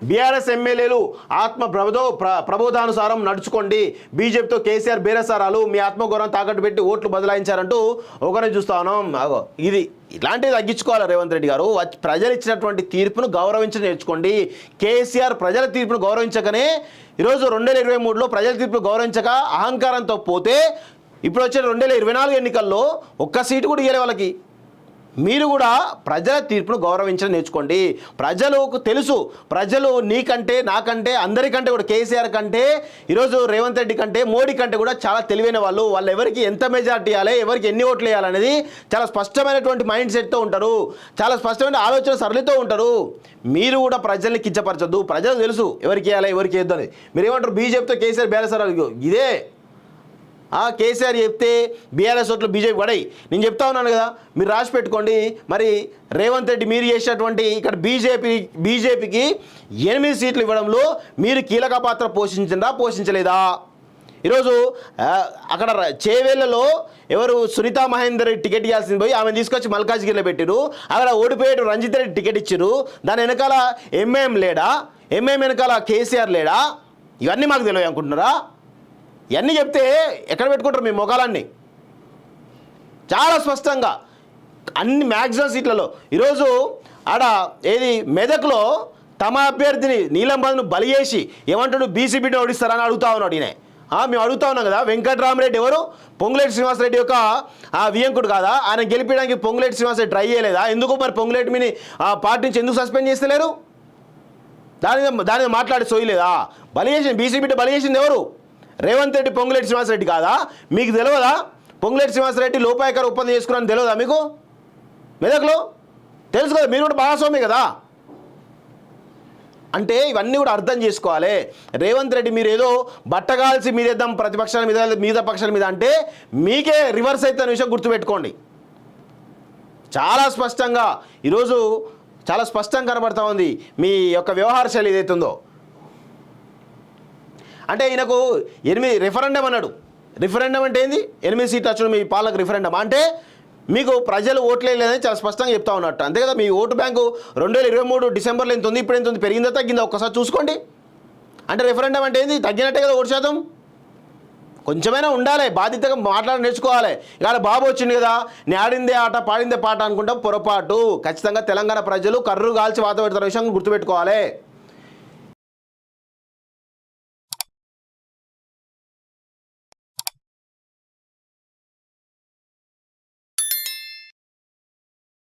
BRS ఎమ్మెల్యేలు ఆత్మ ప్రబోధానుసారం నడుచుకోండి, బీజేపీతో కేసీఆర్ బేరసారాలు, మీ ఆత్మగౌరవం తాకట్టు పెట్టి ఓట్లు బదలాయించారంటూ ఒకరిని చూస్తా ఉన్నాం. ఇది ఇలాంటివి తగ్గించుకోవాలి రేవంత్ రెడ్డి గారు. ప్రజలు ఇచ్చినటువంటి తీర్పును గౌరవించి నేర్చుకోండి. కేసీఆర్ ప్రజల తీర్పును గౌరవించకనే ఈరోజు 2023లో ప్రజల తీర్పును గౌరవించక అహంకారంతో పోతే ఇప్పుడు వచ్చే 2024 ఎన్నికల్లో ఒక్క సీటు కూడా ఇవ్వలే వాళ్ళకి. మీరు కూడా ప్రజల తీర్పును గౌరవించడం నేర్చుకోండి. ప్రజలకు తెలుసు, ప్రజలు నీకంటే నాకంటే అందరికంటే కూడా కేసీఆర్ కంటే ఈరోజు రేవంత్ రెడ్డి కంటే మోడీ కంటే కూడా చాలా తెలివైన వాళ్ళు. వాళ్ళు ఎవరికి ఎంత మెజార్టీ ఇవ్వాలి, ఎవరికి ఎన్ని ఓట్లు వేయాలనేది చాలా స్పష్టమైనటువంటి మైండ్ సెట్తో ఉంటారు, చాలా స్పష్టమైన ఆలోచన సరళితో ఉంటారు. మీరు కూడా ప్రజల్ని కించపరచొద్దు. ప్రజలు తెలుసు ఎవరికి వేయాలి ఎవరికి వేద్దని. మీరు ఏమంటారు బీజేపీతో కేసీఆర్ బేరసారాలు, ఇదే కేసీఆర్ చెప్తే బీఆర్ఎస్ ఓట్లు బీజేపీ పడాయి. నేను చెప్తా ఉన్నాను కదా, మీరు రాసి పెట్టుకోండి. మరి రేవంత్ రెడ్డి మీరు చేసినటువంటి ఇక్కడ బీజేపీకి 8 సీట్లు ఇవ్వడంలో మీరు కీలక పాత్ర పోషించలేదా? ఈరోజు అక్కడ చేవేళ్లలో ఎవరు సునీతా మహేందర్ రెడ్డి టికెట్ ఇవ్వాల్సింది పోయి ఆమె తీసుకొచ్చి మల్కాజ్గిరిలో పెట్టిరు. అక్కడ ఓడిపోయేటు రంజిత్ రెడ్డి టికెట్ ఇచ్చారు. దాని వెనకాల ఎంఐఎం లేడా? ఎంఐఎం వెనకాల కేసీఆర్ లేడా? ఇవన్నీ మాకు తెలియదు అనుకుంటున్నారా? ఇవన్నీ చెప్తే ఎక్కడ పెట్టుకుంటారు మీ మొగాలన్నీ? చాలా స్పష్టంగా అన్ని మ్యాక్సిమం సీట్లలో ఈరోజు ఆడ మెదక్లో తమ అభ్యర్థిని నీలంబాద్ను బలి చేసి ఏమంటాడు బీసీబీని ఓడిస్తారని అడుగుతా ఉన్నాడు. ఈయన మేము అడుగుతా ఉన్నాం కదా, వెంకట్రామరెడ్డి ఎవరు? పొంగులేటి శ్రీనివాసరెడ్డి యొక్క వియంకుడు కాదా? ఆయన గెలిపించడానికి పొంగులేటి శ్రీనివాసరెడ్డి ట్రై చేయలేదా? ఎందుకు మరి పొంగులేటి మీని పార్టీ నుంచి ఎందుకు సస్పెండ్ చేస్తలేరు? దాని మాట్లాడి సోయలేదా? బలి చేసింది బీసీబీ బలి చేసింది ఎవరు? రేవంత్ రెడ్డి పొంగులేటి శ్రీనివాసరెడ్డి కాదా? మీకు తెలియదా? పొంగులేటి శ్రీనివాసరెడ్డి లోపాయకర ఒప్పందం చేసుకున్నాను తెలియదా మీకు? మెదక్లో తెలుసు కదా, మీరు కూడా భాగస్వామి కదా. అంటే ఇవన్నీ కూడా అర్థం చేసుకోవాలి. రేవంత్ రెడ్డి మీరు ఏదో బట్టగాల్సి మీదేద్దాం ప్రతిపక్షాల మీద పక్షాల మీద అంటే మీకే రివర్స్ అయితే అనే విషయం గుర్తుపెట్టుకోండి. చాలా స్పష్టంగా ఈరోజు చాలా స్పష్టంగా కనబడతా ఉంది మీ యొక్క వ్యవహార శైలి ఏదైతుందో. అంటే ఈయనకు 8 రిఫరెండం అన్నాడు. రిఫరెండం అంటే ఏంది? 8 సీట్లు వచ్చాడు మీ పాలకు రిఫరెండం అంటే మీకు ప్రజలు ఓట్లేదని చాలా స్పష్టంగా చెప్తా ఉన్నట్టు. అంతే కదా, మీ ఓటు బ్యాంకు 2023 డిసెంబర్లో ఎంత ఉంది, ఇప్పుడు ఎంత ఉంది, పెరిగిందా తగ్గిందా ఒక్కసారి చూసుకోండి. అంటే రిఫరెండం అంటే ఏంది? తగ్గినట్టే కదా ఓటు శాతం. కొంచెమైనా ఉండాలి, బాధ్యతగా మాట్లాడి నేర్చుకోవాలి. ఇవాళ బాబు వచ్చింది కదా, నేను ఆడిందే ఆట పాడిందే పాట అనుకుంటాం, పొరపాటు. ఖచ్చితంగా తెలంగాణ ప్రజలు కర్రు కాల్చి వాత పెడతారు విషయం గుర్తుపెట్టుకోవాలి.